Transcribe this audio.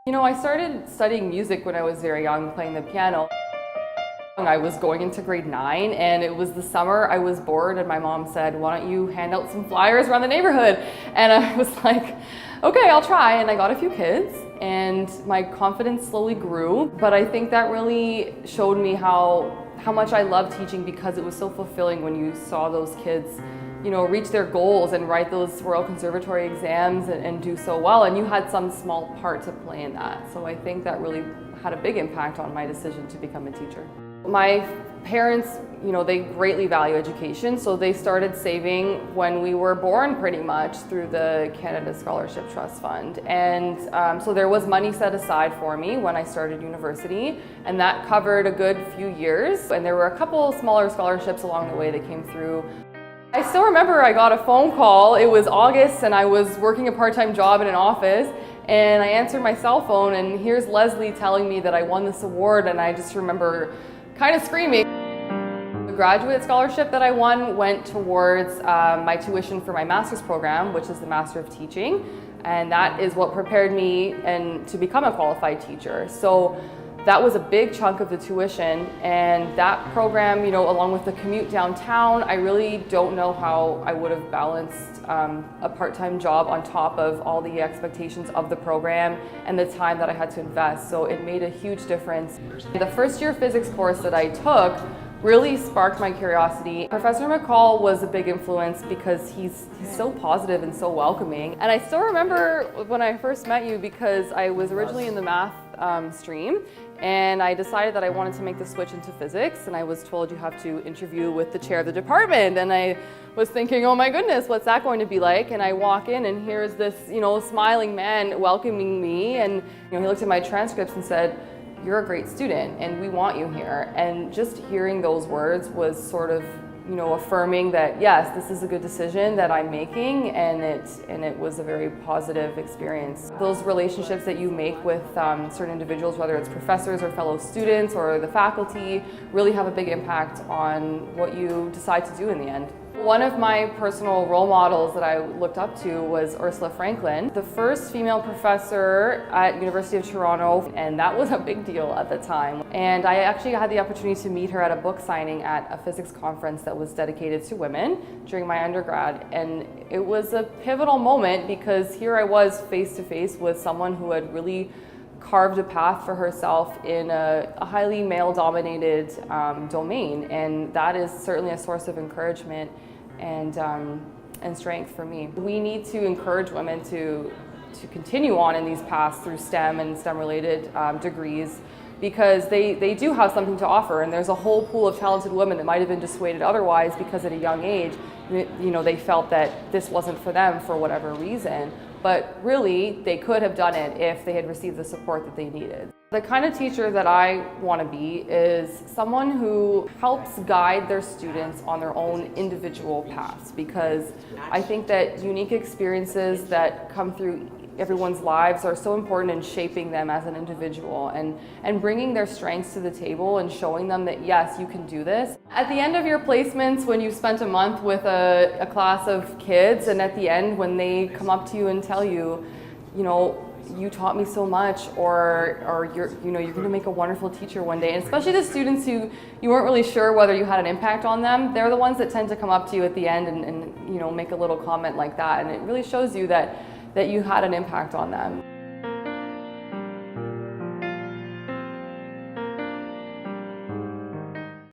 You know, I started studying music when I was very young, playing the piano. I was going into grade 9 and it was the summer. I was bored and my mom said, why don't you hand out some flyers around the neighborhood? And I was like, okay, I'll try. And I got a few kids and my confidence slowly grew. But I think that really showed me how much I love teaching, because it was so fulfilling when you saw those kids, you know, reach their goals and write those Royal Conservatory exams and do so well, and you had some small part to play in that. So I think that really had a big impact on my decision to become a teacher. My parents, you know, they greatly value education, so they started saving when we were born pretty much through the Canada Scholarship Trust Fund. And so there was money set aside for me when I started university, and that covered a good few years. And there were a couple smaller scholarships along the way that came through. I still remember I got a phone call. It was August and I was working a part-time job in an office, and I answered my cell phone and here's Leslie telling me that I won this award, and I just remember kind of screaming. The graduate scholarship that I won went towards my tuition for my master's program, which is the Master of Teaching, and that is what prepared me to become a qualified teacher. So that was a big chunk of the tuition, and that program, you know, along with the commute downtown, I really don't know how I would have balanced a part-time job on top of all the expectations of the program and the time that I had to invest. So it made a huge difference. The first year physics course that I took really sparked my curiosity. Professor McCall was a big influence because he's so positive and so welcoming. And I still remember when I first met you, because I was originally in the math stream, and I decided that I wanted to make the switch into physics, and I was told you have to interview with the chair of the department, and I was thinking, oh my goodness, what's that going to be like? And I walk in and here's this, you know, smiling man welcoming me, and you know, he looked at my transcripts and said, you're a great student and we want you here. And just hearing those words was sort of, you know, affirming that yes, this is a good decision that I'm making, and it was a very positive experience. Those relationships that you make with certain individuals, whether it's professors or fellow students or the faculty, really have a big impact on what you decide to do in the end. One of my personal role models that I looked up to was Ursula Franklin, the first female professor at University of Toronto, and that was a big deal at the time. And I actually had the opportunity to meet her at a book signing at a physics conference that was dedicated to women during my undergrad. And it was a pivotal moment, because here I was face to face with someone who had really carved a path for herself in a highly male-dominated domain, and that is certainly a source of encouragement and strength for me. We need to encourage women to continue on in these paths through STEM and STEM-related degrees, because they do have something to offer, and there's a whole pool of talented women that might have been dissuaded otherwise because at a young age, you know, they felt that this wasn't for them for whatever reason. But really, they could have done it if they had received the support that they needed. The kind of teacher that I want to be is someone who helps guide their students on their own individual paths, because I think that unique experiences that come through everyone's lives are so important in shaping them as an individual and bringing their strengths to the table and showing them that yes, you can do this. At the end of your placements, when you've spent a month with a class of kids, and at the end when they come up to you and tell you, you know, you taught me so much, or you're going to make a wonderful teacher one day. And especially the students who you weren't really sure whether you had an impact on them, they're the ones that tend to come up to you at the end and you know, make a little comment like that, and it really shows you that you had an impact on them.